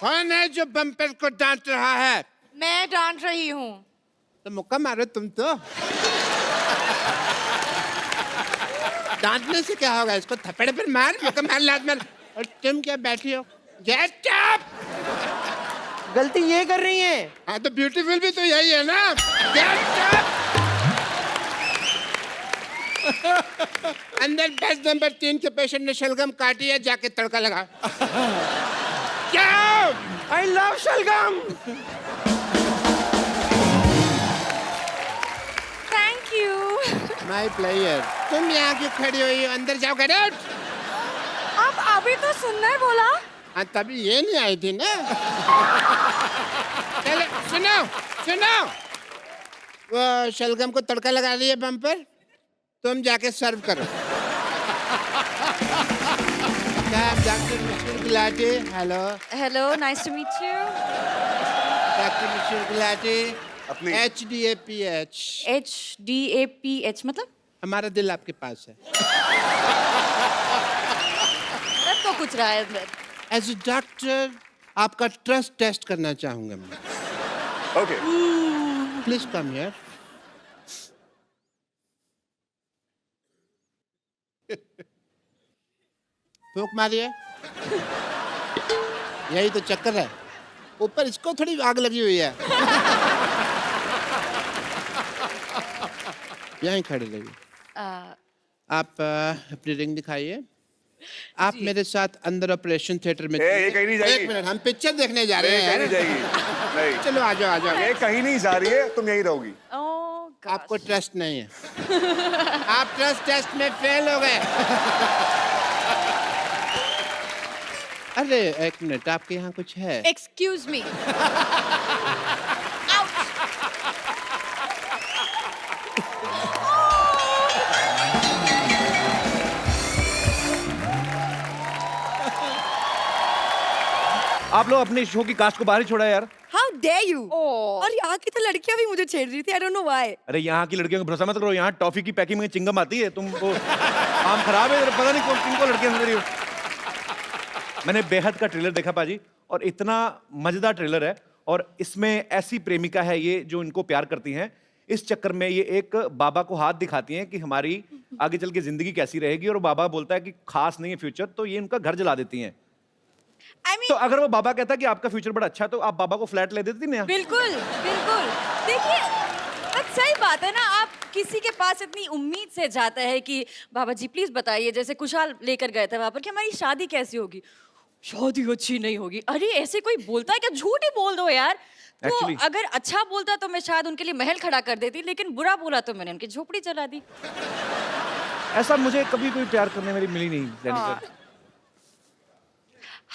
कौन है जो बम्पर को डांट रहा है? मैं डांट रही हूँ। तो मुक्का मारो तुम तो। डांटने से क्या होगा? इसको थप्पड़ पर मार, मुक्का मार, लात मार। और तुम क्या बैठी हो? Get up! गलती ये कर रही है। हाँ तो ब्यूटीफुल भी तो यही है ना। Get up! अंदर बेड नंबर 3 के पेशेंट ने शलगम काटी है, जाके तड़का लगा। क्या? आई लव शलगम। Thank you. My player. तुम यहाँ क्यों खड़ी हुई हो? अंदर जाओ, गेट आउट। आप अभी तो सुंदर बोला। हाँ तभी ये नहीं आई थी ना। चलो सुनो सुनो, वो शलगम को तड़का लगा रही है बम्पर, तुम जाके सर्व करो। Doctor Michelle Gulati. Hello. Hello, nice to meet you. Doctor Michelle Gulati. अपनी HDAPH। HDAPH मतलब? हमारा दिल आपके पास है। मतलब तो कुछ रहा है अंदर। एज ए डॉक्टर आपका ट्रस्ट टेस्ट करना चाहूंगा मैं। ओके। Please come here. फूंक मारिए। यही तो चक्कर है, ऊपर इसको थोड़ी आग लगी हुई है। यहीं खड़े रहिए। आप अपनी रिंग दिखाइए। आप मेरे साथ अंदर ऑपरेशन थिएटर में ये कहीं नहीं जाएगी। एक मिनट, हम पिक्चर देखने जा रहे ये हैं। कहीं नहीं जाएगी। नहीं, चलो आ जाओ आ जाओ। ये कहीं नहीं जा रही है, तुम यहीं रहोगी। आपको ट्रस्ट नहीं है। आप ट्रस्ट टेस्ट में फेल हो गए। अरे एक मिनट, आपके यहाँ कुछ है? Excuse me. आप लोग अपने शो की कास्ट को बाहर ही छोड़ा यार। How dare you. Oh. और यहाँ की तो लड़कियां भी मुझे छेड़ रही थी, आई डोंट नो व्हाई। अरे यहाँ की लड़कियों को भरोसा मत करो, यहाँ टॉफी की पैकिंग में चिंगम आती है। तुम वो काम खराब है, पता नहीं कौन किनको लड़कियां समझ रही हो। मैंने बेहद का ट्रेलर देखा पाजी, और इतना मजेदार ट्रेलर है। और इसमें ऐसी प्रेमिका है ये जो इनको प्यार करती हैं। इस चक्कर में ये एक बाबा को हाथ दिखाती हैं कि हमारी आगे चल के जिंदगी कैसी रहेगी, और वो बाबा बोलता है कि खास नहीं है फ्यूचर, तो ये उनका घर जला देती हैं। तो अगर वो बाबा कहता है कि आपका फ्यूचर बड़ा अच्छा है, तो आप बाबा को फ्लैट ले देती ना? बिल्कुल बिल्कुल। देखिए बस सही बात है ना, आप किसी के पास इतनी उम्मीद से जाते हैं कि बाबा जी प्लीज बताइए, जैसे कुशाल लेकर गए थे वहां पर कि हमारी शादी कैसी होगी। शादी अच्छी नहीं होगी। अरे ऐसे कोई बोलता है क्या? झूठ ही बोल दो यार। तो Actually, अगर अच्छा बोलता तो मैं शायद उनके लिए महल खड़ा कर देती, लेकिन बुरा बोला तो मैंने उनकी झोपड़ी जला दी। ऐसा मुझे कभी कोई प्यार करने वाली मिली नहीं जेनिफर।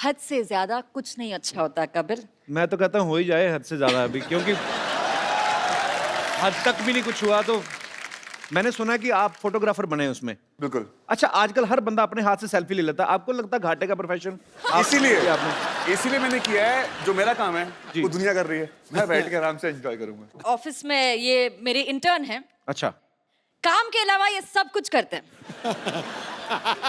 हद से ज्यादा कुछ नहीं अच्छा होता कपिल। मैं तो कहता हूँ हो ही जाए हद से ज्यादा अभी, क्योंकि हद तक भी नहीं कुछ हुआ। तो मैंने सुना कि आप फोटोग्राफर बने हैं उसमें। बिल्कुल। अच्छा, आजकल हर बंदा अपने हाथ से सेल्फी ले लेता है, आपको लगता है घाटे का प्रोफेशन? इसीलिए मैंने किया है। जो मेरा काम है वो दुनिया कर रही है, मैं बैठ के आराम से एंजॉय करूंगा। ऑफिस में ये मेरे इंटर्न हैं, अच्छा, काम के अलावा ये सब कुछ करते हैं।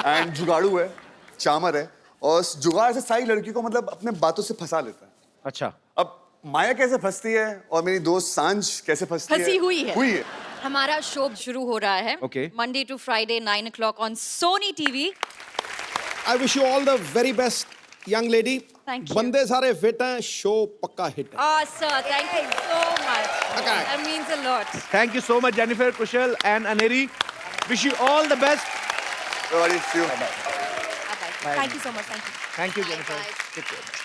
एंड जुगाड़ू है, चामर है, और जुगाड़ से सारी लड़की को मतलब अपने बातों से फंसा लेता है। अच्छा। अब माया कैसे फंसती है और मेरी दोस्त सांझ कैसे फंसती है? फंसी हुई है। हमारा शो शुरू हो रहा है Okay. Monday to Friday 9 o'clock on Sony TV. I wish you all the very best, young lady. Thank you. बंदे सारे फिट हैं, शो पक्का हिट है। Sir, thank you so much. That means a lot. Thank you so much Jennifer, Kusal and Aneri. Wish you all the best. Bye-bye. Thank you so much, thank you. Thank you Bye, Jennifer. guys.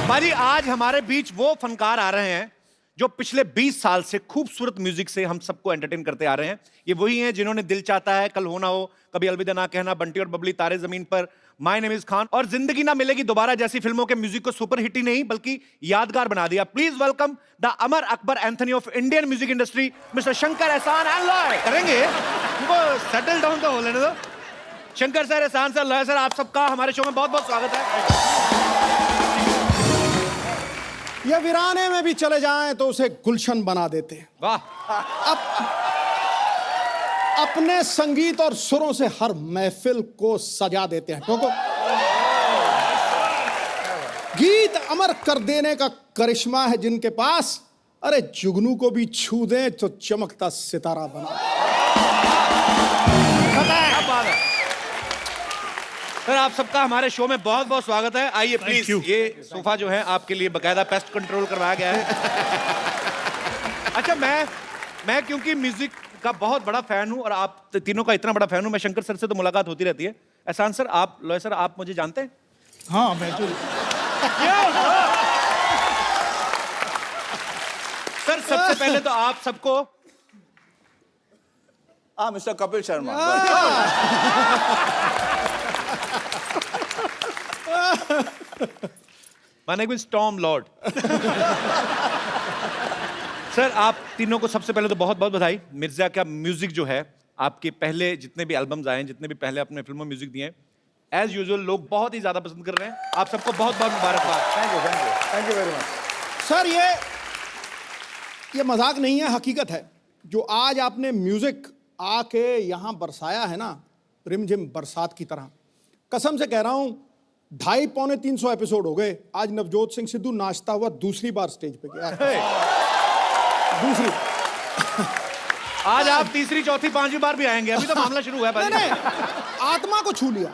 भाई आज हमारे बीच वो फनकार आ रहे हैं जो पिछले 20 साल से खूबसूरत म्यूजिक से हम सबको एंटरटेन करते आ रहे हैं। ये वही हैं जिन्होंने दिल चाहता है, कल हो ना हो, कभी अलविदा ना कहना, बंटी और बबली, तारे जमीन पर, माय नेम इज खान और जिंदगी ना मिलेगी दोबारा जैसी फिल्मों के म्यूजिक को सुपर हिट ही नहीं बल्कि यादगार बना दिया। Please welcome the Amar Akbar Anthony of Indian music industry, mister Shankar Ehsaan and Loy. करेंगे उनको सेटल डाउन तो हो लेने दो। शंकर सर, एहसान सर, लॉय सर, आप सबका हमारे शो में बहुत बहुत स्वागत है। ये वीराने में भी चले जाएं तो उसे गुलशन बना देते हैं। वाह। अपने संगीत और सुरों से हर महफिल को सजा देते हैं। ठोको। गीत अमर कर देने का करिश्मा है जिनके पास, अरे जुगनू को भी छू दे तो चमकता सितारा बना। क्या बात है सर, आप सबका हमारे शो में बहुत बहुत स्वागत है। आइए प्लीज, ये सोफा जो है आपके लिए बकायदा पेस्ट कंट्रोल करवाया गया है। अच्छा, मैं क्योंकि म्यूजिक का बहुत बड़ा फैन हूं और आप तीनों का इतना बड़ा फैन हूं, मैं शंकर सर से तो मुलाकात होती रहती है। एहसान सर, आप लॉय सर, आप मुझे जानते हैं? हाँ, मैं तो सर सबसे पहले तो आप सबको mister Kapil Sharma. My name is Tom Lord. Sir आप तीनों को सबसे पहले तो बहुत बहुत बधाई। मिर्जा का म्यूजिक जो है, आपके पहले जितने भी एल्बम्स आए हैं, जितने भी पहले अपने फिल्मों में म्यूजिक दिए हैं, एज यूजुअल लोग बहुत ही ज्यादा पसंद कर रहे हैं। आप सबको बहुत बहुत मुबारकबाद। Thank you very much. Sir ये मजाक नहीं है, हकीकत है। जो आज आपने म्यूजिक आके यहाँ बरसाया है ना, रिमझिम बरसात की तरह, कसम से कह रहा हूँ 250-300 एपिसोड हो गए, आज नवजोत सिंह सिद्धू नाचता हुआ दूसरी बार स्टेज पे गया। दूसरी। आज आप तीसरी, चौथी, पांचवी बार भी आएंगे। अभी तो मामला शुरू हुआ है भाई। नहीं, आत्मा को छू लिया।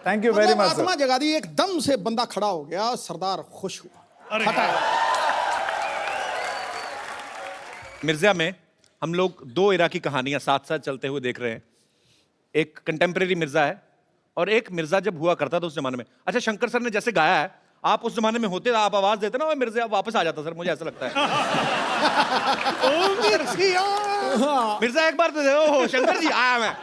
Thank you very much. आत्मा जगा दी, एकदम से बंदा खड़ा हो गया, सरदार खुश हुआ। हटाया। मिर्जा में हम लोग दो इरा की कहानियां साथ साथ चलते हुए देख रहे हैं। एक कंटेम्प्रेरी मिर्जा है और एक मिर्जा जब हुआ करता था उस जमाने में। अच्छा, शंकर सर ने जैसे गाया है, आप उस जमाने में होते, आप आवाज देते ना, वो मिर्जा वापस आ जाता सर, मुझे ऐसा लगता है। मिर्जा एक बार तो दे। ओहो शंकर जी, आया मैं।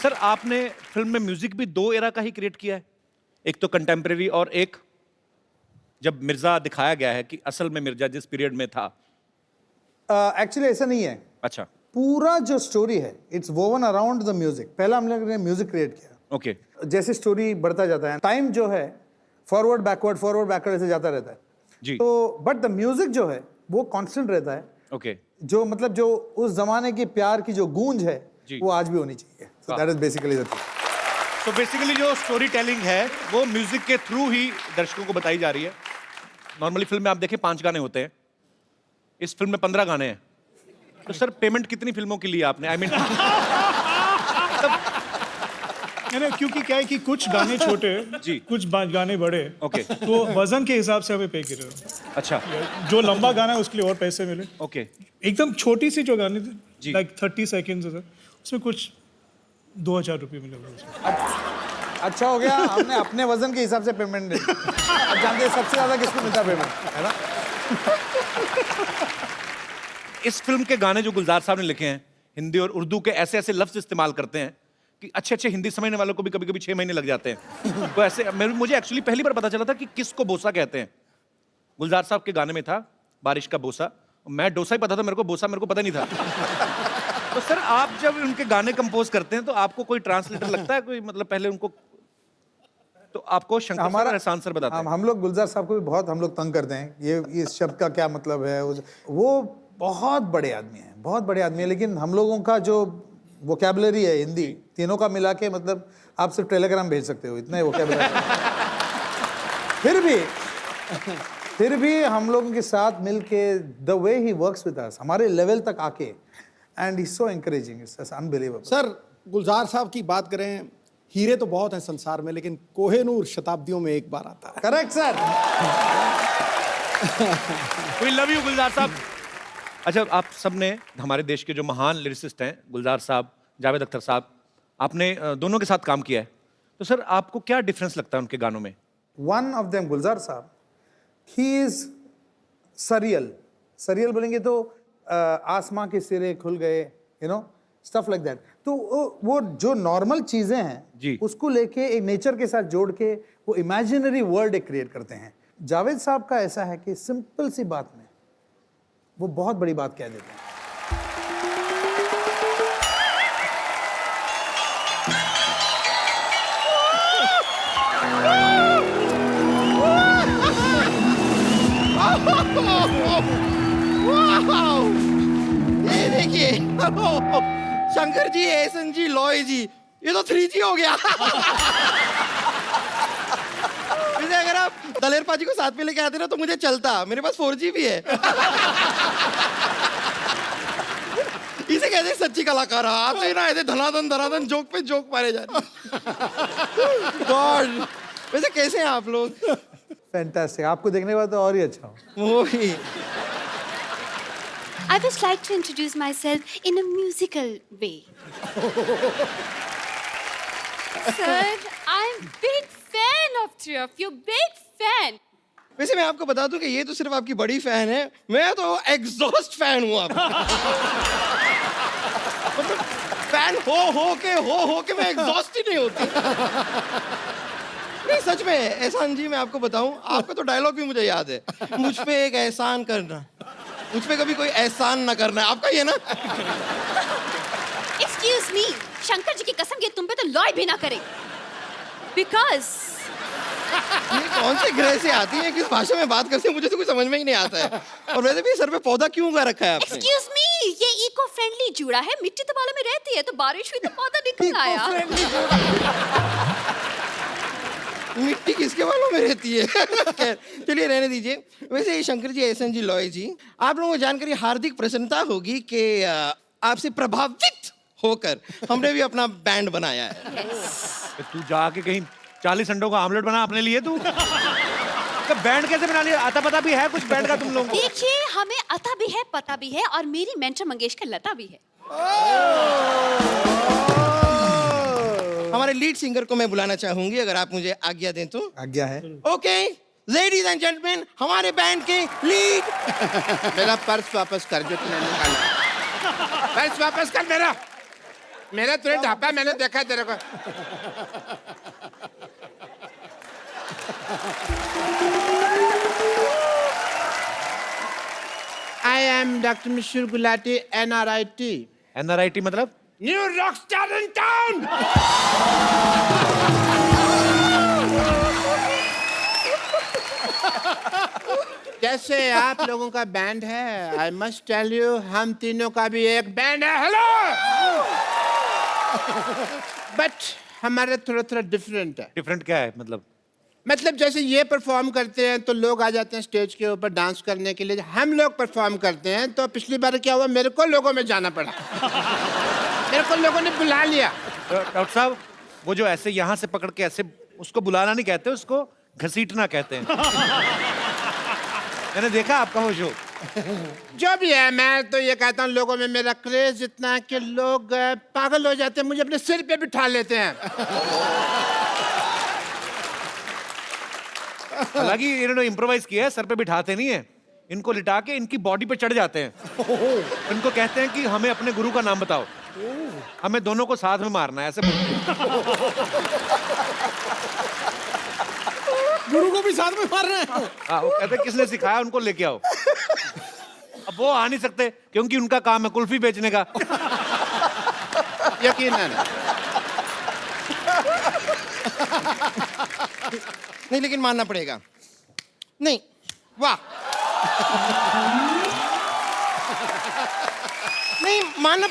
सर आपने फिल्म में म्यूजिक भी दो एरा का ही क्रिएट किया है, एक तो कंटेम्प्रेरी और एक जब मिर्जा दिखाया गया है कि असल में मिर्जा जिस पीरियड में था। एक्चुअली ऐसा नहीं है। अच्छा, पूरा जो स्टोरी है, it's woven around the music. पहला हम लोग ने म्यूजिक क्रिएट किया। ओके। जैसे स्टोरी बढ़ता जाता है, टाइम जो है फॉरवर्ड बैकवर्ड ऐसे जाता रहता है जी। तो बट द म्यूजिक जो है वो कांस्टेंट रहता है। ओके। जो मतलब जो उस जमाने की प्यार की जो गूंज है जी। वो आज भी होनी चाहिए। So that is basically the thing. तो बेसिकली जो स्टोरी टेलिंग है वो म्यूजिक के थ्रू ही दर्शकों को बताई जा रही है। नॉर्मली फिल्म में आप देखें 5 गाने होते हैं, इस फिल्म में 15 गाने हैं। तो सर पेमेंट कितनी फिल्मों की ली आपने? आई मीन नहीं, क्योंकि क्या है कि कुछ गाने छोटे जी। कुछ गाने बड़े। ओके। तो वजन के हिसाब से हमें पे कर रहे हो। अच्छा, जो लंबा गाना है उसके लिए और पैसे मिले। ओके। एकदम छोटी सी जो गाने जी। थे, लाइक 30 सेकेंड्स, उसमें कुछ 2000 रुपये मिले उसमें। अच्छा हो गया, हमने अपने वजन के हिसाब से पेमेंट दी। अब जानते हैं सबसे ज्यादा किसको मिलता है पेमेंट, है ना? इस फिल्म के गाने जो गुलजार साहब ने लिखे हैं, हिंदी और उर्दू के ऐसे ऐसे लफ्ज इस्तेमाल करते हैं कि अच्छे अच्छे हिंदी समझने वालों को भी कभी कभी 6 महीने लग जाते हैं। तो ऐसे मुझे एक्चुअली पहली बार पता चला था कि किसको बोसा कहते हैं। गुलजार साहब के गाने में था बारिश का बोसा, मैं डोसा ही पता था, मेरे को बोसा मेरे को पता नहीं था। तो सर आप जब उनके गाने कंपोज करते हैं तो आपको कोई ट्रांसलेटर लगता है, कोई मतलब पहले उनको, तो आपको शंकर सर और एहसान सर बताते हैं? हम लोग गुलजार साहब को भी बहुत हम लोग तंग करते हैं, ये इस शब्द का क्या मतलब है। वो बहुत बड़े आदमी हैं, बहुत बड़े आदमी हैं, लेकिन हम लोगों का जो वोकैबुलरी है हिंदी तीनों का मिला के, मतलब आप सिर्फ टेलीग्राम भेज सकते हो, इतना ही वोकैबुलरी। फिर भी हम लोगों के साथ मिलके द वे ही वर्क्स विद अस, हमारे लेवल तक आके, and is so encouraging, it's unbelievable. Sir Gulzar sahab की बात करें, हीरे तो बहुत हैं संसार में, लेकिन कोहेनूर शताब्दियों में एक बार आता है। Correct sir. We love you Gulzar sahab. अच्छा, आप सबने हमारे देश के जो महान लिरिसिस्ट हैं, गुलजार साहब, जावेद अख्तर साहब, आपने दोनों के साथ काम किया है, तो सर आपको क्या डिफरेंस लगता है उनके गानों में? वन ऑफ देम गुलजार साहब, ही इज सरियल बोलेंगे तो आसमां के सिरे खुल गए, you know, stuff like that. तो वो जो नॉर्मल चीजें हैं जी। उसको लेके एक नेचर के साथ जोड़ के वो इमेजिनरी वर्ल्ड एक क्रिएट करते हैं। जावेद साहब का ऐसा है कि सिंपल सी बात में वो बहुत बड़ी बात कह देते हैं। ये देखिए, शंकर जी, एहसन जी, लॉय जी, ये तो 3G हो गया। मुझे अगर आप दलेर पाजी को साथ में लेके आते ना तो मुझे चलता, मेरे पास 4G भी है। इसे कहते हैं सच्ची कलाकार। आप तो ना ऐसे धनाधन जोक पे जोक मारे जा रहे। गॉड, वैसे कैसे हैं आप लोग? फैंटास्टिक, आपको देखने के बाद तो और ही अच्छा हो। वो ही। I would like to introduce myself in a musical way. Sir, I'm big fan of three of you, big fan. वैसे मैं आपको बता दूं कि ये तो सिर्फ आपकी बड़ी फैन है, मैं तो एग्जॉस्ट फैन हूँ आपका। मतलब फैन हो के मैं एग्जॉस्ट ही नहीं होती। नहीं सच में एहसान जी, मैं आपको बताऊं, आपका तो डायलॉग भी मुझे याद है, मुझ पे एक एहसान करना, मुझ पे कभी कोई एहसान ना करना, आपका ये ना। Excuse me, शंकर जी की कसम ये तुम पे तो लॉय भी ना करे। Because ये कौन से ग्रह से आती है, किस भाषा में बात करते हैं, मुझे तो कुछ समझ में ही नहीं आता है। और वैसे भी सर पे पौधा क्यों उगा रखा है आपने? Excuse me, ये इको फ्रेंडली जूड़ा है, मिट्टी तो बालों में रहती है, तो बारिश हुई तो पौधा निकल आया। मिट्टी किसके बालों में रहती है? खैर, चलिए रहने दीजिए। वैसे ये शंकर जी, एहसान जी, लॉय जी, आप लोगों को जानकर हार्दिक प्रसन्नता होगी कि आपसे प्रभावित होकर हमने भी अपना बैंड बनाया है। तू जाके कहीं 40 अंडों का आमलेट बना अपने लिए तू। तो बैंड कैसे बना लिया? आता पता भी है कुछ बैंड का तुम लोगों को? देखिए, हमें अता भी है, पता भी है, और मेरी मेंटर मंगेशकर लता भी है। हमारे लीड सिंगर को मैं बुलाना चाहूंगी, अगर आप मुझे आज्ञा दें तो। आज्ञा है। ओके, लेडीज एंड जेंटलमैन, हमारे बैंड के लीड। मेरा पर्स वापस कर जो तूने निकाला। पर्स वापस कर मेरा तुझे ढापा, मैंने देखा तेरे को। I am Dr. Mishur Gulati, NRIT. NRIT मतलब? New rockstar in town. जैसे आप लोगों का बैंड है, I must tell you, हम तीनों का भी एक बैंड है। हेलो। बट हमारा थोड़ा डिफरेंट है। डिफरेंट क्या है मतलब? मतलब जैसे ये परफॉर्म करते हैं तो लोग आ जाते हैं स्टेज के ऊपर डांस करने के लिए, हम लोग परफॉर्म करते हैं तो पिछली बार क्या हुआ, मेरे को लोगों में जाना पड़ा। मेरे को लोगों ने बुला लिया। डॉक्टर साहब, वो जो ऐसे यहाँ से पकड़ के ऐसे, उसको बुलाना नहीं कहते, उसको घसीटना कहते हैं। मैंने देखा आपका वो शो। जो भी है, मैं तो ये कहता हूँ लोगों में मेरा क्रेज इतना है कि लोग पागल हो जाते हैं, मुझे अपने सिर पे बिठा लेते हैं। हालांकि इन्होंने इम्प्रोवाइज किया है, सर पे बिठाते नहीं है, इनको लिटा के इनकी बॉडी पे चढ़ जाते हैं। इनको कहते हैं कि हमें अपने गुरु का नाम बताओ, हमें दोनों को साथ में मारना है, ऐसे बोलते हैं। गुरु को भी साथ में मार रहे हैं। हाँ, वो कहते हैं किसने सिखाया, उनको लेके आओ। अब वो आ नहीं सकते क्योंकि उनका काम है कुल्फी बेचने का। यकीनन। नहीं लेकिन मानना पड़ेगा। नहीं, वाह। नहीं, मानना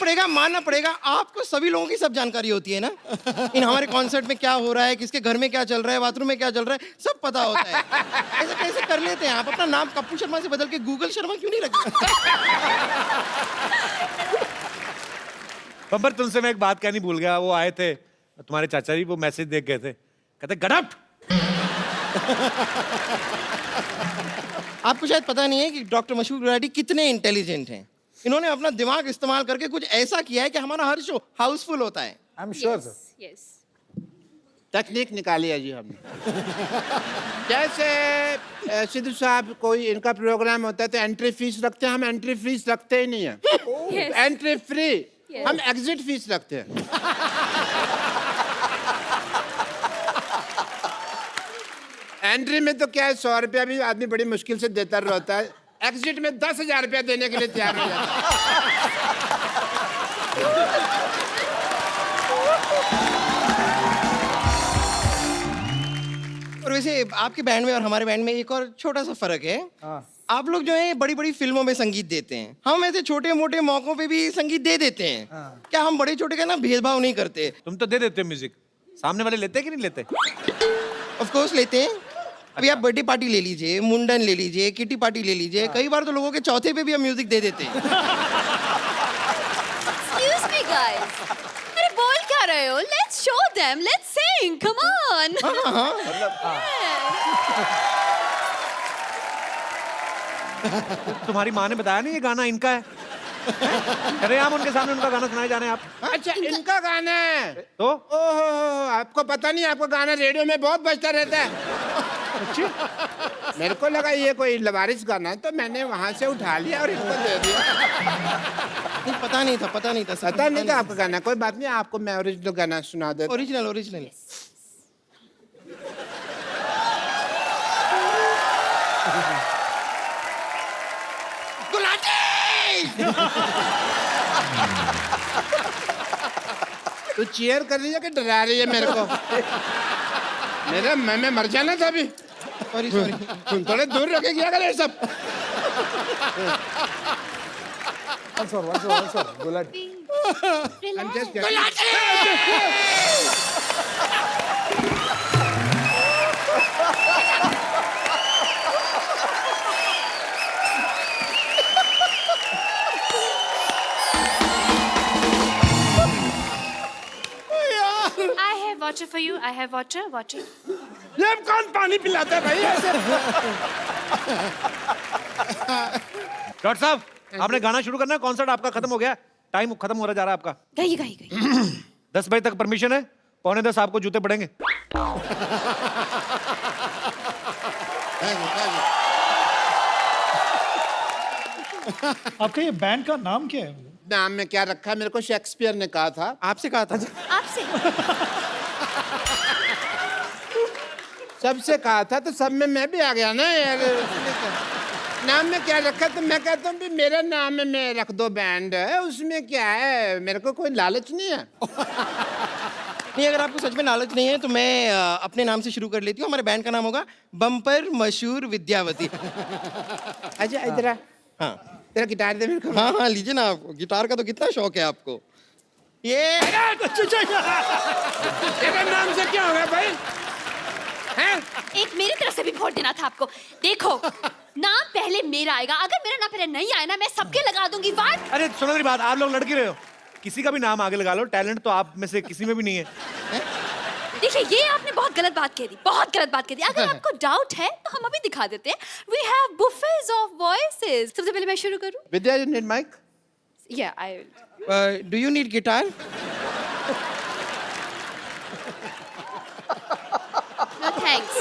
पड़ेगा। आपको सभी लोगों की सब जानकारी होती है ना, इन हमारे कॉन्सर्ट में क्या हो रहा है, किसके घर में क्या चल रहा है, बाथरूम में क्या चल रहा है, सब पता होता है। ऐसे कैसे कर लेते हैं आप? अपना नाम कप्पू शर्मा से बदल के गूगल शर्मा क्यों नहीं रखते? बब्बर, तुमसे मैं एक बात कहनी भूल गया। वो आए थे तुम्हारे चाचा जी, वो मैसेज देख गए थे, कहते गडप। आपको शायद पता नहीं है कि डॉक्टर मशहूर गुलाटी कितने इंटेलिजेंट हैं। इन्होंने अपना दिमाग इस्तेमाल करके कुछ ऐसा किया है कि हमारा हर शो हाउसफुल होता है। I am sure sir. Yes. तकनीक निकाली है जी हमने। जैसे सिद्धू साहब, कोई इनका प्रोग्राम होता है तो एंट्री फीस रखते हैं, हम एंट्री फीस रखते ही नहीं है। Yes. Entry free, Yes. हम एग्जिट फीस रखते हैं। एंट्री में तो क्या है, 100 रुपया भी आदमी बड़ी मुश्किल से देता रहता है, एग्जिट में 10,000 रुपया देने के लिए तैयार हो जाता है। और वैसे आपके बैंड में और हमारे बैंड में एक और छोटा सा फर्क है। आप लोग जो है बड़ी बड़ी फिल्मों में संगीत देते हैं, हम ऐसे छोटे मोटे मौकों पे भी संगीत दे देते हैं। क्या हम बड़े छोटे का ना भेदभाव नहीं करते? तुम तो दे देते हो म्यूजिक, सामने वाले लेते कि नहीं लेते? ऑफ कोर्स लेते हैं। अभी आप बर्थडे पार्टी ले लीजिए, मुंडन ले लीजिए, किटी पार्टी ले लीजिए, कई बार तो लोगों के चौथे पे भी हम म्यूजिक दे देते हैं। Excuse me, guys. अरे बोल क्या रहे हो? Let's show them. Let's sing. Come on. तुम्हारी माँ ने बताया नहीं ये गाना इनका है? अरे आप उनके सामने उनका गाना सुनाए जा रहे हैं आप। अच्छा इनका गाना है तो ओहो आपको पता नहीं आपका गाना रेडियो में बहुत बजता रहता है। मेरे को लगा ये कोई लवारिस गाना है तो मैंने वहां से उठा लिया और इनको दे दिया। नहीं, पता नहीं था पता नहीं था आपका गाना। कोई बात नहीं आपको मैं ओरिजिनल गाना सुना देता। ओरिजिनल तू चीयर कर रही है कि डरा रही है मेरे को? मैं मर जाना था अभी। सॉरी तुम थोड़े दूर रखे क्या करे सब। Once more. Gulati. I'm just I have water for you. I have water. ये कौन पानी पिलाता है भाई ऐसे? डॉक्टर साहब आपने गाना शुरू करना है। कॉन्सर्ट आपका खत्म हो गया, टाइम खत्म हो रहा जा रहा है आपका। गाइए 10 बजे तक परमिशन है, 9:45 आपको जूते पड़ेंगे। आपका ये बैंड का नाम क्या है? नाम में क्या रखा है? मेरे को शेक्सपियर ने कहा था। आपसे कहा था। आपसे सबसे कहा था तो सब में मैं भी आ गया ना यार। नाम में क्या रखा तो मैं कहता हूँ भी मेरा नाम में रख दो बैंड है, उसमें क्या है? मेरे को कोई लालच नहीं है। नहीं, अगर आपको सच में लालच नहीं है तो मैं अपने नाम से शुरू कर लेती हूँ। हमारे बैंड का नाम होगा बम्पर मशहूर विद्यावती। अच्छा इधर आ। हाँ तेरा गिटार दे मेरे को। हाँ लीजिए ना। आप गिटार का तो कितना शौक है आपको। ये तेरे नाम से क्या होगा भाई? हैं? एक मेरी तरफ से भी वोट देना था आपको। देखो नाम पहले मेरा आएगा, अगर मेरा नाम पहले नहीं आया ना मैं सबके लगा दूंगी वाट। अरे सुनो मेरी बात, आप लोग लड़की रहे हो, किसी का भी नाम आगे लगा लो, टैलेंट तो आप में से किसी में भी नहीं है। देखिए ये आपने बहुत गलत बात कह दी, बहुत गलत बात कह दी। अगर आपको डाउट है तो हम अभी दिखा देते हैं। We have buffets of voices. सबसे पहले मैं शुरू करूं? Vidya you need mic? या I do you need guitar? No thanks.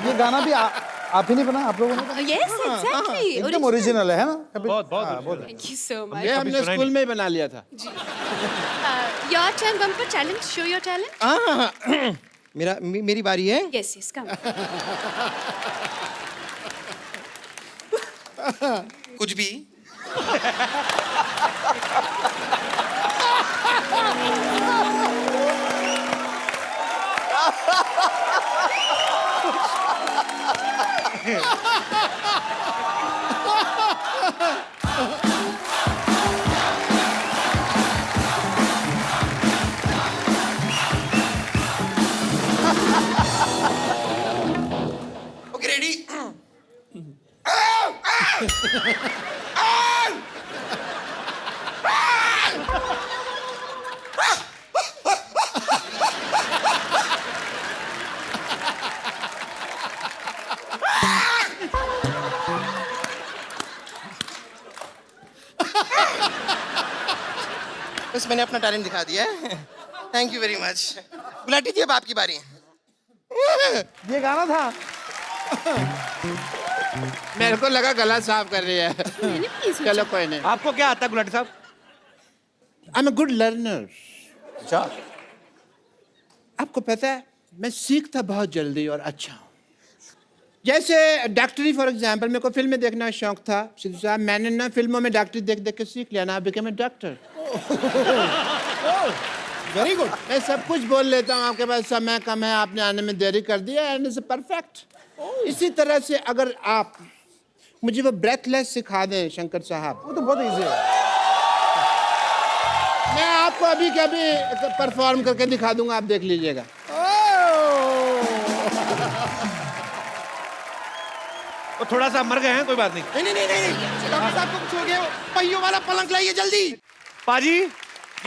ये गाना भी आप ही ने बना, आप लोगों ने? यस एग्जैक्टली, एकदम ओरिजिनल है ना? बहुत थैंक यू सो मच। ये हमने स्कूल में ही बना लिया था। Your turn bumper challenge, show your talent. हाँ मेरी बारी है। Yes yes come. कुछ भी। Okay ready. बस मैंने अपना टैलेंट दिखा दिया है। Thank you very much. Gulati ji अब आपकी बारी है। ये गाना था। मेरे को लगा गला साफ कर रही है। चलो कोई नहीं। आपको क्या आता है गुलाटी साहब? I am a good learner. अच्छा, आपको पता है मैं सीखता बहुत जल्दी और अच्छा हूँ। जैसे डॉक्टरी फॉर एग्जाम्पल, मेरे को फिल्में देखना का शौक था। सिद्धू साहब मैंने ना फिल्मों में डॉक्टरी देख देख के सीख लिया ना, become a doctor. Very good. मैं सब कुछ बोल लेता हूँ, आपके पास समय कम है, आपने आने में देरी कर दिया, एंड इट्स परफेक्ट। इसी तरह से अगर आप मुझे वो ब्रेथलेस सिखा दें शंकर साहब, वो तो बहुत इजी है। मैं आपको अभी के अभी परफॉर्म करके दिखा दूंगा, आप देख लीजिएगा। वो थोड़ा सा मर गए हैं, कोई बात नहीं। नहीं नहीं नहीं नहीं डॉक्टर साहब को कुछ हो गया, पहियों वाला पलंग लाइए जल्दी। पाजी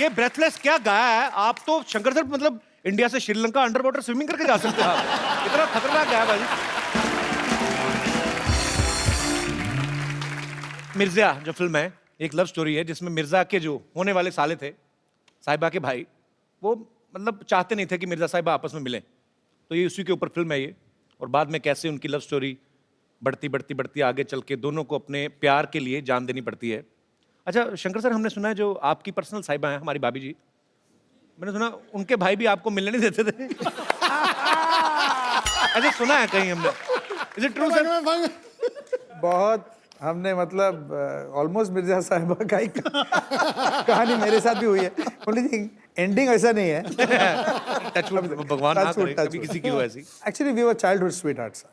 ये ब्रेथलेस क्या गाया है? आप तो शंकर सर मतलब इंडिया से श्रीलंका अंडर वाटर स्विमिंग करके जा सकते हैं आप। इतना खतरनाक गाया भाजी। मिर्जा जो फिल्म है एक लव स्टोरी है जिसमें मिर्जा के जो होने वाले साले थे साहिबा के भाई, वो मतलब चाहते नहीं थे कि मिर्जा साहिबा आपस में मिलें, तो ये उसी के ऊपर फिल्म है ये। और बाद में कैसे उनकी लव स्टोरी बढ़ती बढ़ती बढ़ती आगे चल के दोनों को अपने प्यार के लिए जान देनी पड़ती है। अच्छा शंकर सर, हमने सुना है जो आपकी पर्सनल साहिबा हैं हमारी भाभी जी, मैंने सुना उनके भाई भी आपको मिलने नहीं देते थे। ऐसे सुना है कहीं हमने, इज इट ट्रू सर? बहुत हमने मतलब ऑलमोस्ट मिर्जा साहिबा का ही कहानी मेरे साथ भी हुई है। ओनली थिंग एंडिंग ऐसा नहीं है। भगवान ना करे कभी किसी की हो ऐसी। Actually we were childhood sweethearts.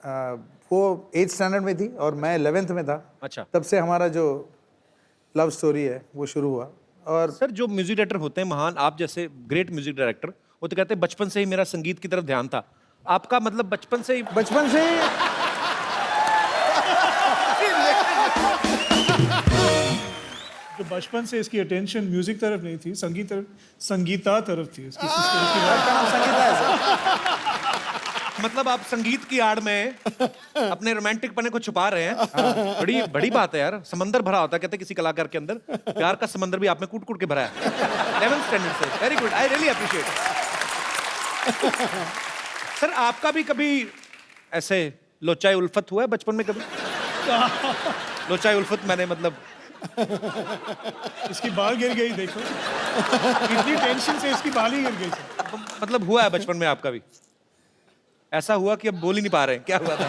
वो 8th स्टैंडर्ड में थी और मैं 11th में था। अच्छा। तब से हमारा जो लव स्टोरी है वो शुरू हुआ। और सर जो म्यूजिक डायरेक्टर होते हैं महान, आप जैसे ग्रेट म्यूजिक डायरेक्टर, वो तो कहते हैं बचपन से ही मेरा संगीत की तरफ ध्यान था। आपका मतलब बचपन से ही जो बचपन से इसकी अटेंशन म्यूजिक तरफ नहीं थी, संगीता तरफ थी इसकी। मतलब आप संगीत की आड़ में अपने रोमांटिक पने को छुपा रहे हैं। बड़ी बड़ी बात है यार, समंदर भरा होता है कहते हैं किसी कलाकार के अंदर, प्यार का समंदर भी आप में कूट कूट के भरा है। 11th स्टैंडर्ड से, very good, I really appreciate. Sir आपका भी कभी ऐसे लोचाई उल्फत हुआ है बचपन में कभी? लोचाई उल्फत मैंने मतलब इसकी बाल गिर गई, देखो इतनी टेंशन से इसकी बाल ही गिर गई सर। मतलब हुआ है बचपन में आपका भी? ऐसा हुआ कि अब बोल ही नहीं पा रहे हैं, क्या हुआ था?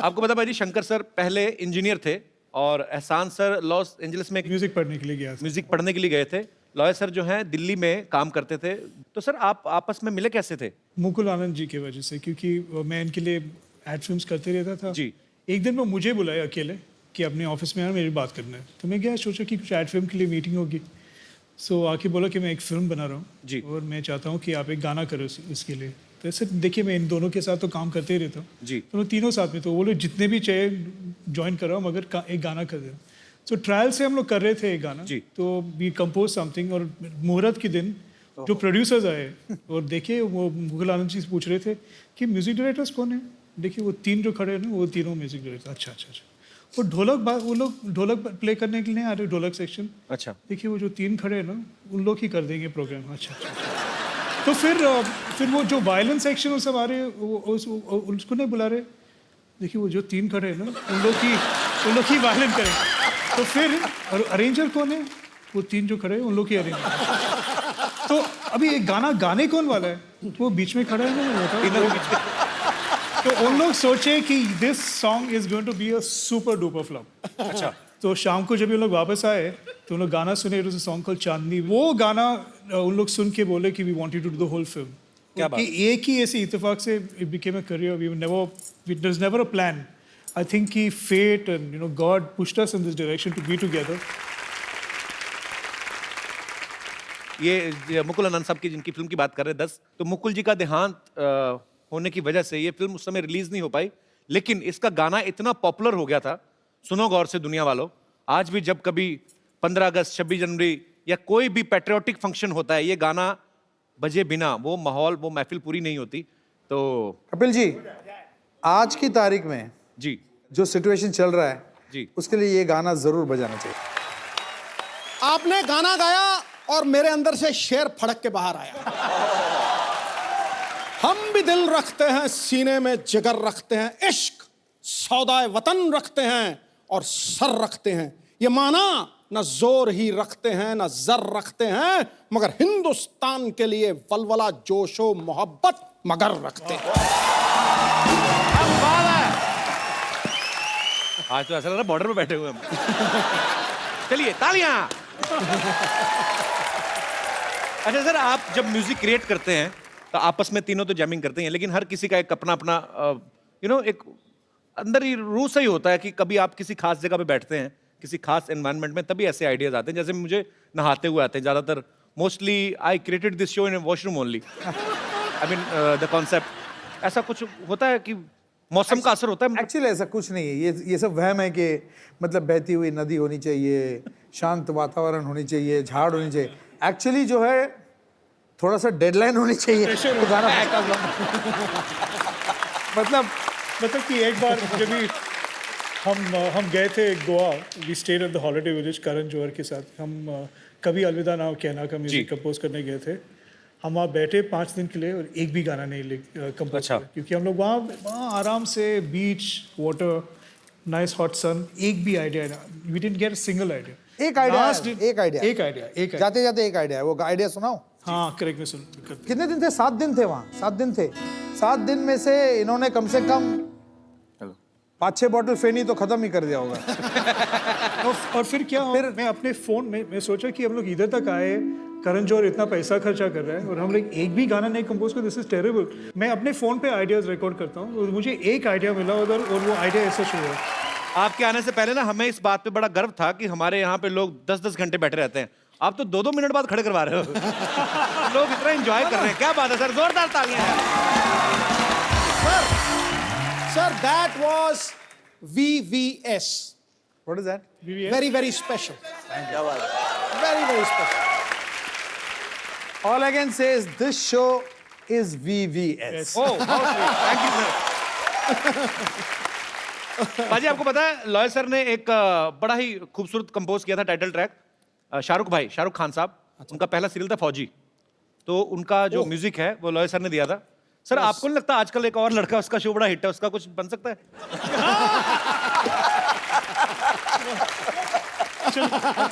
आपको पता भाई जी, शंकर सर पहले इंजीनियर थे और एहसान सर लॉस एंजलिस में म्यूजिक पढ़ने के लिए गया था। म्यूजिक पढ़ने के लिए गए थे। लॉयर सर जो हैं दिल्ली में काम करते थे। तो सर आप आपस में मिले कैसे थे? मुकुल आनंद जी की वजह से, क्योंकि मैं इनके लिए एड फिल्म्स करते रहता था जी। एक दिन वो मुझे बुलाया अकेले कि अपने ऑफिस में यार मेरी बात करना है। तो मैं गया, सोचा कि कुछ एड फिल्म के लिए मीटिंग होगी। सो आके बोला कि मैं एक फिल्म बना रहा जी। हूँ और मैं चाहता हूँ कि आप एक गाना करो इसके लिए। तो ऐसे देखिए मैं इन दोनों के साथ तो काम करते ही रहता हूँ जी। तो वो तीनों साथ में, तो वो लोग जितने भी चाहिए ज्वाइन कर रहा हूँ मगर एक गाना कर दे। सो ट्रायल से हम लोग कर रहे थे एक गाना जी। तो वी कंपोज समथिंग और मुहूर्त के दिन जो प्रोड्यूसर्स आए और देखिए वो मुकुल आनंद जी से पूछ रहे थे कि म्यूजिक डायरेक्टर्स कौन है। देखिए वो तीन जो खड़े हैं ना वो तीनों म्यूजिक डायरेक्टर। अच्छा अच्छा अच्छा। वो वो लोग ढोलक प्ले करने के लिए आ रहे, ढोलक सेक्शन। अच्छा। देखिए वो जो तीन खड़े हैं ना उन लोग ही कर देंगे प्रोग्राम। अच्छा अच्छा। तो फिर वो जो वायलेंस सेक्शन वो सब आ रहे हैं उसको नहीं बुला रहे। देखिए वो जो तीन खड़े हैं ना उन लोग ही वायलेंस करें। तो फिर अरेंजर कौन है? वो तीन जो खड़े हैं उन लोग ही अरेंजर। तो अभी एक गाना गाने कौन वाला है? वो बीच में खड़ा है ना, तो उन लोग सोचे कि this song is going to be a super duper flop. अच्छा। तो शाम को जब ये लोग वापस आए तो उन लोग गाना सुने, it was a song called Chandni. वो गाना उन लोग सुन के बोले कि we wanted to do the whole film. क्या बात? कि एक ही ऐसे इत्तेफाक से it became a career. There was never a plan. I think कि fate and God pushed us in this direction to be together. ये मुकुल आनंद साहब की जिनकी फिल्म की बात कर रहे हैं 10, तो मुकुल जी का देहांत होने की वजह से ये फिल्म उस समय रिलीज नहीं हो पाई, लेकिन इसका गाना इतना पॉपुलर हो गया था। सुनो गौर से दुनिया वालों, आज भी जब कभी 15 अगस्त 26 जनवरी या कोई भी पैट्रियोटिक फंक्शन होता है, ये गाना बजे बिना वो माहौल वो महफिल पूरी नहीं होती। तो कपिल जी, आज की तारीख में जी जो सिचुएशन चल रहा है जी, उसके लिए ये गाना जरूर बजाना चाहिए। आपने गाना गाया और मेरे अंदर से शेर फड़क के बाहर आया। हम भी दिल रखते हैं, सीने में जिगर रखते हैं, इश्क सौदाए वतन रखते हैं और सर रखते हैं। ये माना न जोर ही रखते हैं न जर रखते हैं, मगर हिंदुस्तान के लिए वलवला जोशो मोहब्बत मगर रखते हैं। आज तो ऐसा लग रहा है बॉर्डर पे बैठे हुए हम। चलिए तालियां। अच्छा सर, आप जब म्यूजिक क्रिएट करते हैं तो आपस में तीनों तो जैमिंग करते हैं, लेकिन हर किसी का एक अपना अपना एक अंदर ही रूह से ही होता है कि कभी आप किसी खास जगह पे बैठते हैं, किसी खास एनवायरनमेंट में, तभी ऐसे आइडियाज आते हैं। जैसे मुझे नहाते हुए आते हैं ज़्यादातर। Mostly I created this show in washroom only. I mean the concept ऐसा कुछ होता है कि मौसम का असर होता है। एक्चुअली ऐसा कुछ नहीं है, ये सब वहम है कि मतलब बहती हुई नदी होनी चाहिए, शांत वातावरण होनी चाहिए, झाड़ होनी चाहिए। एक्चुअली जो है थोड़ा सा डेडलाइन होनी चाहिए तो गाना मतलब कि एक बार जब भी हम गए थे Goa, we stayed at the holiday village Karan Johar के साथ। हम कभी अलविदा ना कहना का म्यूजिक कंपोज करने गए थे। हम वहाँ बैठे 5 दिन के लिए और एक भी गाना नहीं कंपोज अच्छा। किया, क्योंकि हम लोग वहाँ आराम से beach, water, nice hot sun, एक भी आइडिया ना, we didn't get a single idea. एक आइडिया जाते जाते एक आइडिया है, वो आइडिया सुनाओ। हाँ करेक्ट, मैं सुन। कितने दिन थे? 7 दिन थे वहाँ, 7 दिन थे। 7 दिन में से इन्होंने कम से कम 5-6 बॉटल फेनी तो खत्म ही कर दिया होगा। और फिर क्या, फिर मैं अपने फोन में मैं सोचा कि हम लोग इधर तक आए, करण जौहर इतना पैसा खर्चा कर रहा है और हम लोग एक भी गाना नहीं कंपोज कर, दिस इज टेरेबल। मैं अपने फोन पे आइडियाज रिकॉर्ड करता हूँ और मुझे एक आइडिया मिला उधर, और वो आइडिया ऐसा शुरू हुआ। आपके आने से पहले ना हमें इस बात पे बड़ा गर्व था कि हमारे यहाँ पे लोग 10-10 घंटे बैठे रहते हैं। आप तो 2-2 मिनट बाद खड़े करवा रहे हो। लोग इतना एंजॉय कर रहे हैं, क्या बात है सर, जोरदार तालियां हैं। Sir, that was VVS. What is that? Very, very special. Very, very special. All I can say is this show is VVS. Oh, thank you sir. बाजी आपको पता है लॉय सर ने एक बड़ा ही खूबसूरत कंपोज किया था टाइटल ट्रैक। शाहरुख खान साहब, उनका पहला सीरियल था फौजी, तो उनका जो म्यूजिक है वो लॉय सर ने दिया था। सर आपको नहीं लगता आजकल एक और लड़का, उसका शो बड़ा हिट है, उसका कुछ बन सकता है?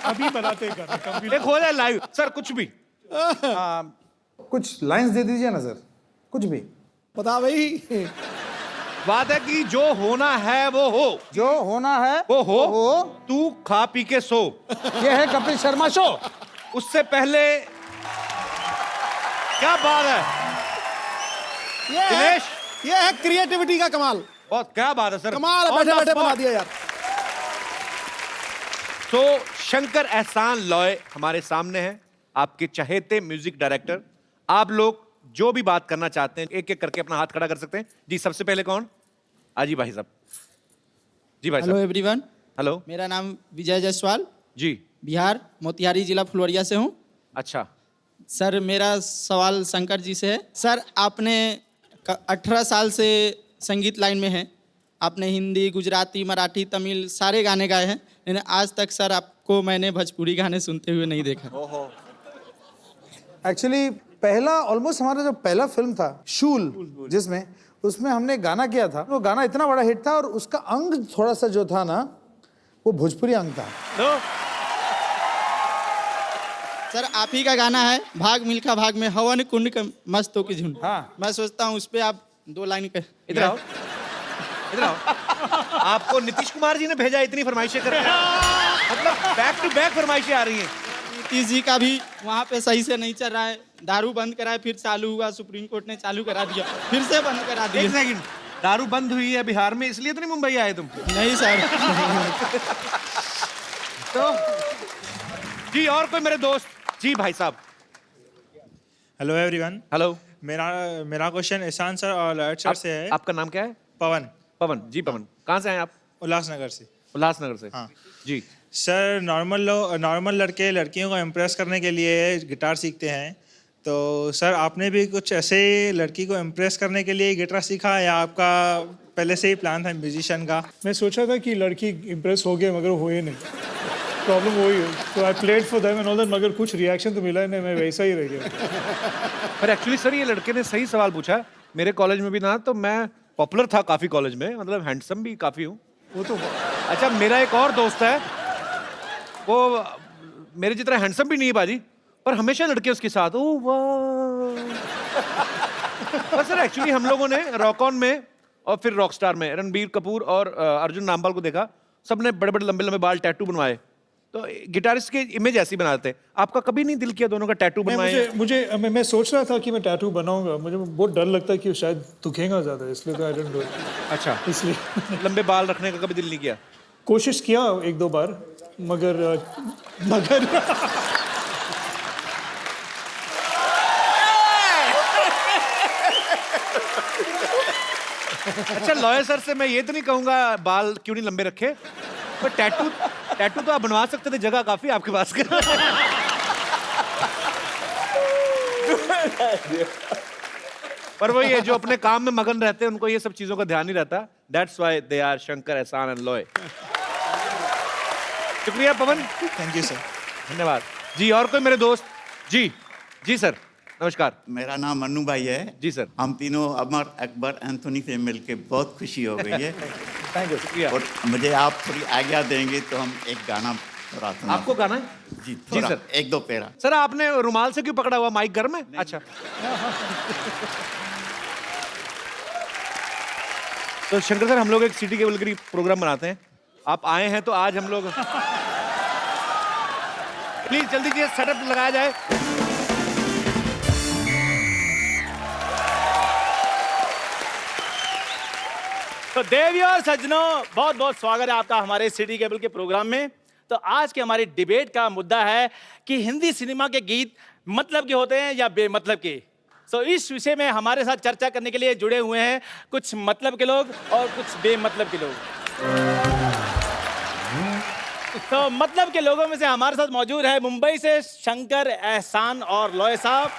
अभी बनाते हैं गाना, एक हो जाए लाइव सर, कुछ भी। कुछ लाइंस दे दीजिए ना सर, कुछ भी। बता भाई। बात है कि जो होना है वो हो, जो होना है वो हो, तू खा पी के सो। ये है कपिल शर्मा शो। उससे पहले क्या बात है दिनेश, ये है क्रिएटिविटी का कमाल। बहुत क्या बात है सर, कमाल है, On बैठे the बैठे spot। बना दिया यार। तो शंकर एहसान लॉय हमारे सामने हैं, आपके चहेते म्यूजिक डायरेक्टर। आप लोग जो भी बात करना चाहते हैं एक एक करके अपना हाथ खड़ा कर सकते हैं। जी सबसे पहले कौन? आजी भाई साहब। जी भाई हेलो साहब। Everyone, hello. मेरा नाम विजय जायसवाल, जी। बिहार मोतिहारी जिला फुलवरिया से हूँ। अच्छा सर मेरा सवाल शंकर जी से है। सर आपने 18 साल से संगीत लाइन में हैं, आपने हिंदी, गुजराती, मराठी, तमिल सारे गाने गाए हैं, लेकिन आज तक सर आपको मैंने भोजपुरी गाने सुनते हुए नहीं देखा। एक्चुअली पहला ऑलमोस्ट हमारा जो पहला फिल्म था शूल, जिसमें उसमें हमने गाना किया था, वो गाना इतना बड़ा हिट था और उसका अंग थोड़ा सा जो था ना वो भोजपुरी अंग था। सर आप ही का गाना है भाग मिल्खा भाग में हवन कुंड के मस्तों की झुंड। हाँ। मैं सोचता हूँ उस पर आप 2 लाइन कर। इधर आओ, इधर आओ। आपको नीतीश कुमार जी ने भेजा, इतनी फरमाइशें कर रहे हैं, मतलब बैक टू बैक फरमाइशें आ रही हैं। नीतीश जी का भी वहाँ पे सही से नहीं चल रहा है, दारू बंद कराए फिर चालू हुआ, सुप्रीम कोर्ट ने चालू करा दिया, फिर से बंद करा एक दिया। सेकंड, दारू बंद हुई है बिहार में, इसलिए तो नहीं मुंबई आए तुम? नहीं सर। तो जी और कोई मेरे दोस्त? जी भाई साहब। Hello everyone. हेलो। मेरा क्वेश्चन ईशान सर और लॉयड सर से है। आपका नाम क्या है? पवन। पवन जी। पवन कहाँ से हैं आप? उल्लासनगर से। उल्लासनगर से। हाँ जी सर, नॉर्मल लड़के लड़कियों को इम्प्रेस करने के लिए गिटार सीखते हैं, तो सर आपने भी कुछ ऐसे लड़की को इम्प्रेस करने के लिए गिटार सीखा या आपका पहले से ही प्लान था म्यूजिशियन का? मैं सोचा था कि लड़की इम्प्रेस हो गए मगर हुए नहीं, प्रॉब्लम वही है। तो I played for them and all that, मगर कुछ रिएक्शन तो मिला ही नहीं, मैं वैसा ही रह गया। पर एक्चुअली सर ये लड़के ने सही सवाल पूछा। मेरे कॉलेज में भी ना, तो मैं पॉपुलर था काफी कॉलेज में, मतलब हैंडसम भी काफी हूँ। वो तो अच्छा मेरा एक और दोस्त है, वो मेरे जितना हैंडसम भी नहीं है बाजी, पर हमेशा लड़के उसके साथ। ओह वाह। पर सर एक्चुअली हम लोगों ने रॉक ऑन में और फिर रॉकस्टार में रणबीर कपूर और अर्जुन नामपाल को देखा, सबने बड़े बड़े लंबे लंबे बाल टैटू बनवाए, तो गिटारिस्ट की इमेज ऐसी बनाते हैं। आपका कभी नहीं दिल किया दोनों का टैटू बनवाएं? मैं सोच रहा था कि मैं टैटू बनाऊंगा, मुझे बहुत डर लगता है कि शायद दुखेगा ज़्यादा, इसलिए तो आई डोंट डू इट। अच्छा, इसलिए लंबे बाल रखने का कभी दिल नहीं किया? कोशिश किया 1-2 बार, मगर अच्छा, लॉयर सर से मैं ये तो नहीं कहूंगा बाल क्यों नहीं लंबे रखे, पर टैटू तो आप बनवा सकते थे, जगह काफी आपके पास। पर वही है, जो अपने काम में मगन रहते हैं उनको ये सब चीजों का ध्यान नहीं रहता। That's why they are Shankar, Ehsaan and Loy. शुक्रिया पवन। Thank you sir. धन्यवाद जी। और कोई मेरे दोस्त? जी जी सर, नमस्कार। मेरा नाम मन्नू भाई है। जी सर। हम तीनों अमर, अकबर, एंथोनी से मिलके बहुत खुशी हो गई है। थैंक यू, शुक्रिया। और मुझे आप थोड़ी आज्ञा देंगे तो हम एक गाना थोड़ा सुना। आपको गाना है? जी, जी थोड़ा, सर। 1-2 पेरा। सर आपने रुमाल से क्यों पकड़ा हुआ? माइक घर में? अच्छा। तो शंकर सर, हम लोग एक सिटी केबल की प्रोग्राम बनाते हैं, आप आए हैं तो आज हम लोग प्लीज जल्दी से सेटअप लगाया जाए। तो देवी और सज्जनों, बहुत बहुत स्वागत है आपका हमारे सिटी केबल के प्रोग्राम में। तो आज के हमारी डिबेट का मुद्दा है कि हिंदी सिनेमा के गीत मतलब के होते हैं या बेमतलब के। तो इस विषय में हमारे साथ चर्चा करने के लिए जुड़े हुए हैं कुछ मतलब के लोग और कुछ बेमतलब के लोग। तो मतलब के लोगों में से हमारे साथ मौजूद है मुंबई से शंकर, एहसान और लॉय साहब।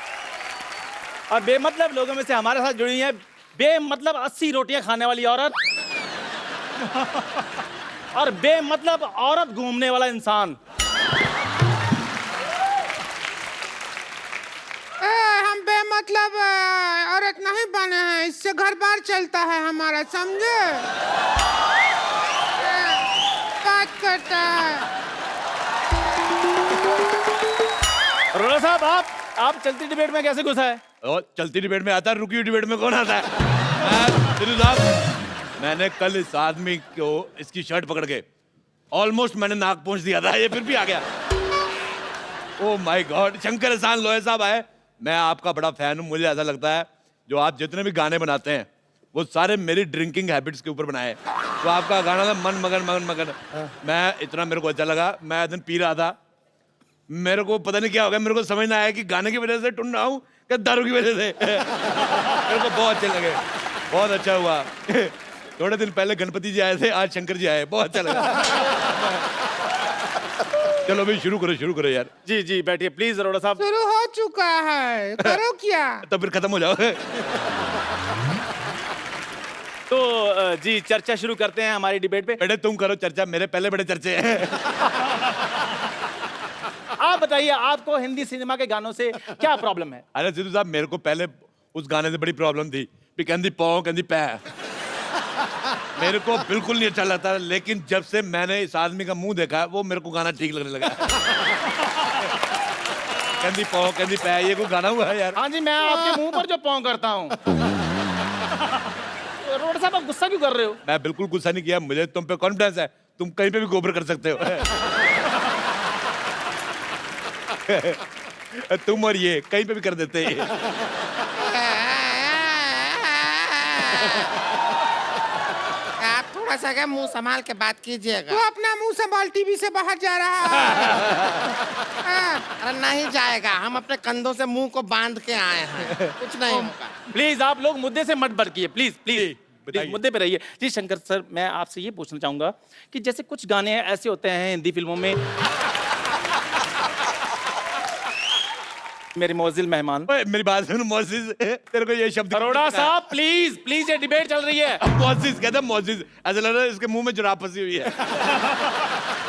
और बेमतलब लोगों में से हमारे साथ जुड़ी है बेमतलब 80 रोटियां खाने वाली औरत और बेमतलब औरत घूमने वाला इंसान। हम बेमतलब औरत नहीं बने हैं, इससे घर बार चलता है हमारा, समझे? बात करता है। रोला साहब, आप चलती डिबेट में कैसे घुसा है? और चलती डिबेट में आता है, रुकी हुई डिबेट में कौन आता है? दिलू साहब, मैंने कल इस आदमी को इसकी शर्ट पकड़ के ऑलमोस्ट मैंने नाक पहुंच दिया था, ये फिर भी आ गया। ओह माय गॉड, शंकर, एहसान, लॉय साहब आए। मैं आपका बड़ा फैन हूँ। मुझे ऐसा लगता है जो आप जितने भी गाने बनाते हैं वो सारे मेरी ड्रिंकिंग हैबिट्स के ऊपर बनाए। तो आपका गाना था मन मगन मगन मगन, मैं इतना मेरे को अच्छा लगा। मैं दिन पी रहा था, मेरे को पता नहीं क्या हो गया, मेरे को समझ ना आया कि गाने की वजह से टुन रहा हूँ क्या दारू की वजह से। मेरे को बहुत अच्छे लगे, बहुत अच्छा हुआ। थोड़े दिन पहले गणपति जी आए थे, आज शंकर जी आए, बहुत अच्छा लगा। चलो भाई शुरू करो यार। जी जी बैठिए प्लीज अरोड़ा साहब। शुरू हो चुका है, करो क्या? तो फिर खत्म हो जाओ। तो जी चर्चा शुरू करते हैं हमारी डिबेट पे। बेटे तुम करो चर्चा, मेरे पहले बड़े चर्चे हैं। आप बताइए, आपको हिंदी सिनेमा के गानों से क्या प्रॉब्लम है? अरे सिद्धू साहब, मेरे को पहले उस गाने से बड़ी प्रॉब्लम थी, कहंदी पौ कहंदी पै, मेरे को बिल्कुल नहीं अच्छा लगता। लेकिन जब से मैंने इस आदमी का मुंह देखा, वो मेरे को गाना ठीक लगने लगा। कहंदी पौ कहंदी पै, ये कोई गाना हुआ है यार? हाँ जी, मैं आपके मुंह पर जो पौ करता हूँ। रोड़ा साहब, आप गुस्सा क्यों कर रहे हो? मैं बिल्कुल गुस्सा नहीं किया, मुझे तुम पे कॉन्फिडेंस है, तुम कहीं पे भी गोबर कर सकते हो। तुम और ये कहीं पे भी कर देते हैं। आप थोड़ा सा क्या मुंह संभाल के बात कीजिएगा। तो अपना मुंह संभाल, टीवी से बाहर जा रहा है। अरे नहीं जाएगा, हम अपने कंधों से मुंह को बांध के आए हैं, कुछ नहीं होगा। प्लीज आप लोग मुद्दे से मत भटकिए, प्लीज प्लीज प्लीज मुद्दे पे रहिए। जी शंकर सर, मैं आपसे ये पूछना चाहूंगा कि जैसे कुछ गाने ऐसे होते हैं हिंदी फिल्मों में, मेरे मोजिल मेहमान, मेरी बात सुन मोजिज, तेरे को ये शब्द अरोड़ा साहब प्लीज प्लीज, ये डिबेट चल रही है। मोजिज कहता है, मोजिज, ऐसा लग रहा है इसके मुंह में जुराब फंसी हुई है।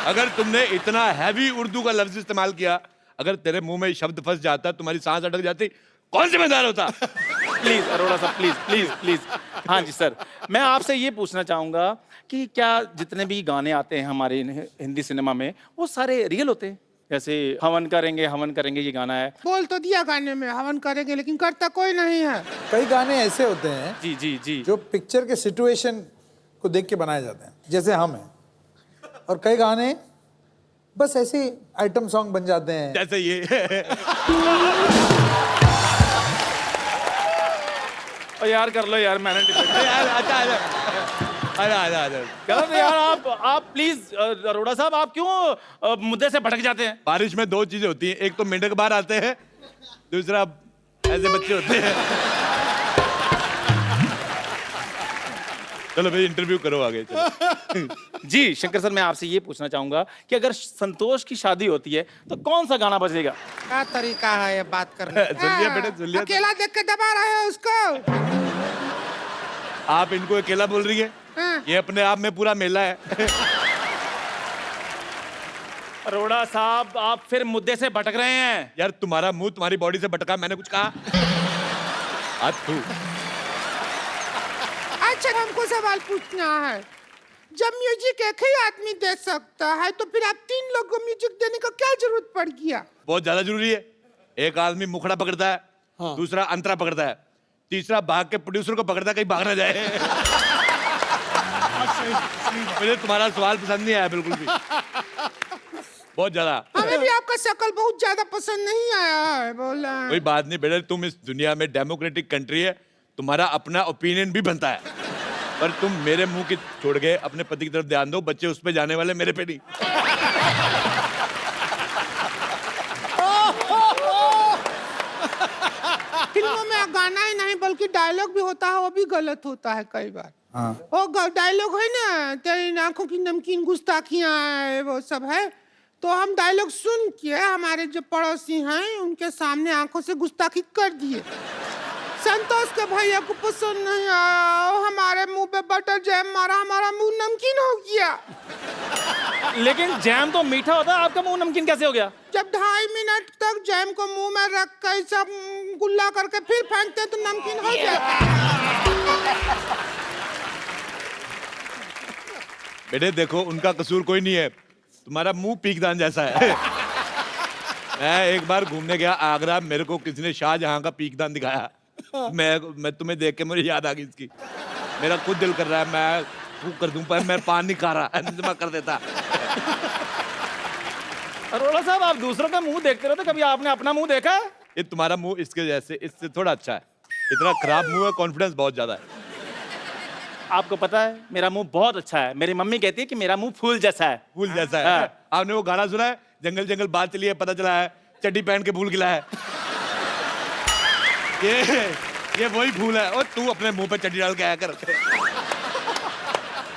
अगर तुमने इतना हैवी उर्दू का लफ्ज इस्तेमाल किया, अगर तेरे मुंह में शब्द फंस जाता, तुम्हारी सांस अटक जाती, कौन जिम्मेदार होता? प्लीज अरोड़ा साहब, प्लीज प्लीज प्लीज। हाँ जी सर, मैं आपसे ये पूछना चाहूंगा कि क्या जितने भी गाने आते हैं हमारे हिंदी सिनेमा में, वो सारे रियल होते हैं? जैसे हवन करेंगे ये गाना है, बोल तो दिया गाने में हवन करेंगे, लेकिन करता कोई नहीं है। कई गाने ऐसे होते हैं जी जी जी जो पिक्चर के सिचुएशन को देख के बनाए जाते हैं, जैसे हम हैं। और कई गाने बस ऐसे ही आइटम सॉन्ग बन जाते हैं। जैसे ये और यार कर लो यार, मैंने यार अच्छा आजा गलत है यार। आप प्लीज अरोड़ा साहब, आप क्यों मुद्दे से भटक जाते हैं? बारिश में दो चीजें होती हैं, एक तो मेंढक बाहर आते हैं, दूसरा ऐसे बच्चे होते हैं। चलो भाई इंटरव्यू करो आगे चलो। जी शंकर सर, मैं आपसे ये पूछना चाहूंगा कि अगर संतोष की शादी होती है तो कौन सा गाना बजेगा? क्या तरीका है ये बात करने का? सुन लिया बेटे, सुन लिया। अकेला देख के दबा रहे हो उसको। आप इनको अकेला बोल रही है? ये अपने आप में पूरा मेला है। अरोड़ा साहब, आप फिर मुद्दे से भटक रहे हैं। यार तुम्हारा मुंह तुम्हारी बॉडी से भटका, मैंने कुछ कहा? तू अच्छा हमको सवाल पूछना है, जब म्यूजिक एक ही आदमी दे सकता है तो फिर आप 3 लोगों को म्यूजिक देने का क्या जरूरत पड़ गया? बहुत ज्यादा जरूरी है। एक आदमी मुखड़ा पकड़ता है, दूसरा अंतरा पकड़ता है, तीसरा भाग के प्रोड्यूसर को पकड़ता है कहीं भाग ना जाए। मुझे तुम्हारा सवाल पसंद नहीं आया बिल्कुल भी, बहुत ज्यादा। हमें भी आपका शक्ल बहुत ज्यादा पसंद नहीं आया है, बोला। कोई बात नहीं बेटा, तुम इस दुनिया में डेमोक्रेटिक कंट्री है, तुम्हारा अपना ओपिनियन भी बनता है, पर तुम मेरे मुंह की छोड़ के अपने पति की तरफ ध्यान दो। बच्चे उस पे जाने वाले, मेरे पे नहीं। फिल्मों में गाना ही नहीं बल्कि डायलॉग भी होता है, वो भी गलत होता है कई बार। वो डायलॉग है ना, तेरी आंखों की नमकीन गुस्ताखियां है, वो सब है। तो हम डायलॉग सुन के हमारे जो पड़ोसी हैं उनके सामने आंखों से गुस्ताखी कर दिए। संतोष के भैया को पसंद नहीं आया, हमारे मुंह पे बटर जैम मारा, हमारा मुंह नमकीन हो गया। लेकिन जैम तो मीठा होता है, आपका मुंह नमकीन कैसे हो गया? जब 2.5 मिनट तक जैम को मुंह में रख कर सब गुल्ला करके फिर फेंकते तो नमकीन हो जाता है। बेटे देखो, उनका कसूर कोई नहीं है, तुम्हारा मुंह पीकदान जैसा है। मैं एक बार घूमने गया आगरा, मेरे को किसी ने शाहजहां का पीकदान दिखाया। मैं तुम्हें देख के मुझे याद आ गई इसकी। मेरा खुद दिल कर रहा है मैं फूक कर दूं, पर मैं पान नहीं खा रहा, इंतजाम कर देता। अरोड़ा साहब, आप दूसरों का मुंह देखते रहते, कभी आपने अपना मुंह देखा? ये तुम्हारा मुंह इसके जैसे, इससे थोड़ा अच्छा है। इतना खराब मुंह है, कॉन्फिडेंस बहुत ज्यादा है। आपको पता है मेरा मुंह बहुत अच्छा है, मेरी मम्मी कहती है कि मेरा मुंह फूल जैसा है। फूल जैसा है। आपने वो गाना सुना है, जंगल जंगल बात चली है, पता चला है चड्डी पहन के फूल खिला है। ये वही फूल है। और तू अपने मुंह पे चड्डी डाल के आया कर।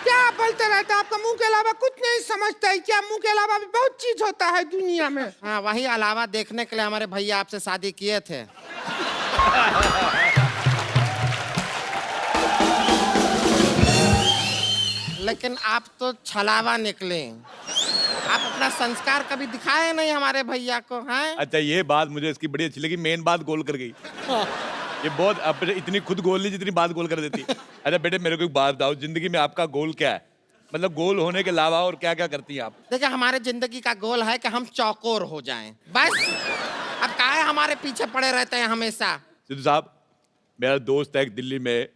क्या बोलते रहता, आपका मुंह के अलावा कुछ नहीं समझता है क्या? मुंह के अलावा भी बहुत चीज होता है दुनिया में। हाँ, वही अलावा देखने के लिए हमारे भैया आपसे शादी किए थे। लेकिन आप तो छलावा निकले। आप अपना संस्कार कभी दिखाए नहीं हमारे भैया को, हैं? अच्छा, ये बात मुझे इसकी बड़ी अच्छी लगी, मेन बात गोल कर गई। ये बहुत अब इतनी खुद गोल नहीं जितनी बात गोल कर देती। अच्छा बेटे, मेरे को एक बात बताओ, जिंदगी में आपका गोल क्या है? मतलब गोल होने के अलावा और क्या क्या करती हैं आप? देखिए, हमारे जिंदगी का गोल है कि हम चौकोर हो जाएं, बस। अब काहे हमारे पीछे पड़े रहते हैं हमेशा? सिद्धू साहब, मेरा दोस्त है एक दिल्ली में,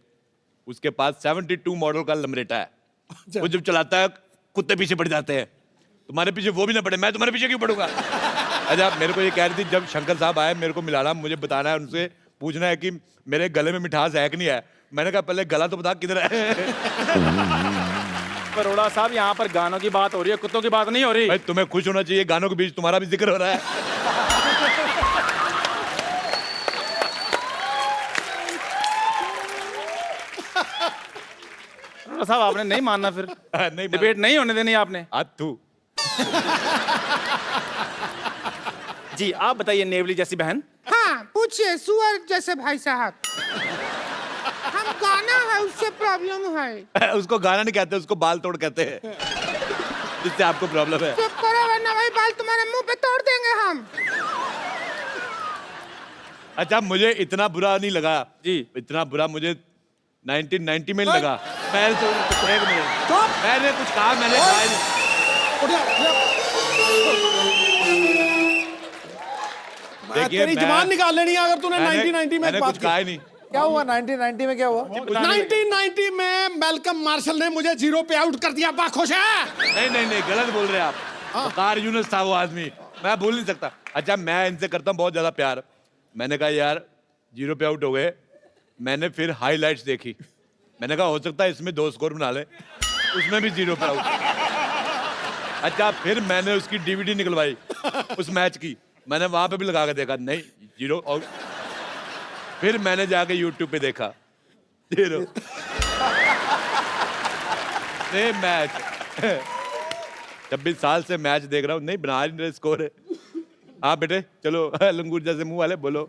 उसके पास 72 मॉडल का लमरेटा है। वो जब चलाता है कुत्ते पीछे पड़ जाते हैं। तुम्हारे पीछे वो भी ना पड़े, मैं तुम्हारे पीछे क्यों पड़ूंगा? अच्छा, मेरे को ये कह रही थी, जब शंकर साहब आए मेरे को मिलाना, मुझे बताना है, उनसे पूछना है कि मेरे गले में मिठास है कि नहीं है। मैंने कहा पहले गला तो बता किधर है। अरोड़ा साहब, यहाँ पर गानों की बात हो रही है, कुत्तों की बात नहीं हो रही। भाई तुम्हें खुश होना चाहिए, गानों के बीच तुम्हारा भी जिक्र हो रहा है। अरोड़ा साहब, आपने नहीं मानना फिर? नहीं, डिबेट नहीं होने देनी आपने। तू जी आप बताइए, नेवली जैसी बहन। हाँ पूछिए, सुअर जैसे भाई साहब। हम गाना है उससे प्रॉब्लम है। उसको गाना नहीं कहते, उसको बाल तोड़ कहते हैं, जिससे आपको प्रॉब्लम है। चुप करो वरना वही बाल तुम्हारे मुंह पे तोड़ देंगे हम। अच्छा, मुझे इतना बुरा नहीं लगा जी, इतना बुरा मुझे 1990 में लगा। मैं तो एक मिनट, मैंने कुछ कहा, मैंने कहा देखिए, तेरी जबान निकाल लेनी है अगर तूने 1990 में मैंने कुछ कहा ही नहीं। क्या हुआ 1990 में? क्या हुआ 1990 में मैल्कम मार्शल ने मुझे 0 पे आउट कर दिया। बा खुश है? नहीं नहीं नहीं, गलत बोल रहे हैं आप। वकार यूनुस था वो आदमी, मैं भूल नहीं सकता। अच्छा, मैं इनसे करता हूँ बहुत ज्यादा प्यार। मैंने कहा यार 0 पे आउट हो गए, मैंने फिर हाईलाइट्स देखी, मैंने कहा हो सकता है इसमें 2 स्कोर बना ले, उसमें भी 0 पे आउट। अच्छा, फिर मैंने उसकी DVD निकलवाई उस मैच की, मैंने वहां पे भी लगा के देखा, नहीं 0 आउट। फिर मैंने जाके YouTube पे देखा 0 सेम मैच। 26 साल से मैच देख रहा हूँ, नहीं बना नहीं रहे स्कोर है। हाँ बेटे चलो, लंगूर जैसे मुंह वाले बोलो।